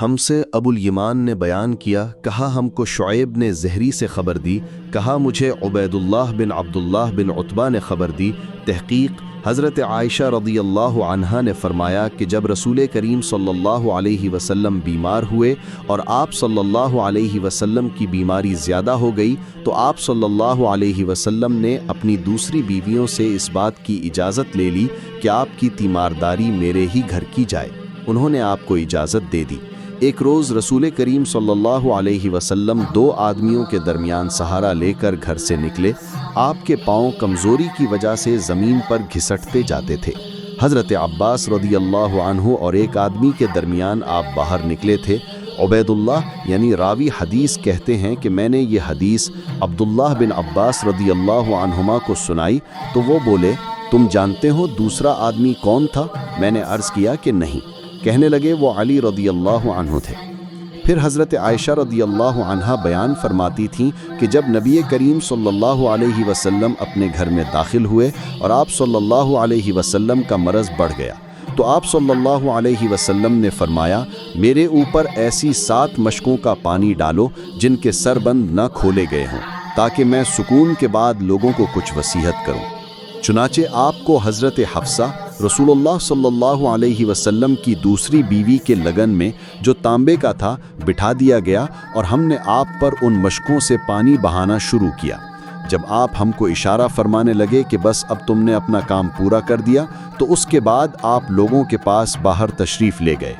हमसे अबुल यमान ने बयान किया, कहा हमको शुएब ने ज़हरी से ख़बर दी, कहा मुझे उबैदुल्लाह बिन अब्दुल्लाह बिन उतबा ने ख़बर दी। तहक़ीक़ हज़रत आयशा रज़ियल्लाहु अन्हा ने फ़रमाया कि जब रसूल करीम सल्लल्लाहु अलैहि वसल्लम बीमार हुए और आप सल्लल्लाहु अलैहि वसल्लम की बीमारी ज़्यादा हो गई तो आप सल्लल्लाहु अलैहि वसल्लम ने अपनी दूसरी बीवियों से इस बात की इजाज़त ले ली कि आपकी तीमारदारी मेरे ही घर की जाए। उन्होंने आपको इजाज़त दे दी। एक रोज़ रसूल करीम सल्लल्लाहु अलैहि वसल्लम दो आदमियों के दरमियान सहारा लेकर घर से निकले। आपके पाँव कमज़ोरी की वजह से ज़मीन पर घिसटते जाते थे। हज़रत अब्बास रज़ियल्लाहु अन्हु और एक आदमी के दरमियान आप बाहर निकले थे। उबैदुल्लाह यानी रावी हदीस कहते हैं कि मैंने ये हदीस अब्दुल्लाह बिन अब्बास रज़ियल्लाहु अन्हुमा को सुनाई तो वो बोले, तुम जानते हो दूसरा आदमी कौन था? मैंने अर्ज़ किया कि नहीं। कहने लगे वो अली रज़ियल्लाहु अन्हु थे। फिर हज़रत आयशा रज़ियल्लाहु अन्हा बयान फरमाती थीं कि जब नबी करीम सल्लल्लाहु अलैहि वसल्लम अपने घर में दाखिल हुए और आप सल्लल्लाहु अलैहि वसल्लम का मरज़ बढ़ गया तो आप सल्लल्लाहु अलैहि वसल्लम ने फरमाया, मेरे ऊपर ऐसी 7 मशकों का पानी डालो जिनके सरबंद न खोले गए हों, ताकि मैं सुकून के बाद लोगों को कुछ वसीयत करूं। चुनाचे आपको हज़रत हफ्सा रसूलुल्लाह सल्लल्लाहु अलैहि वसल्लम की दूसरी बीवी के लगन में जो तांबे का था बिठा दिया गया और हमने आप पर उन मशकों से पानी बहाना शुरू किया। जब आप हमको इशारा फरमाने लगे कि बस अब तुमने अपना काम पूरा कर दिया तो उसके बाद आप लोगों के पास बाहर तशरीफ़ ले गए।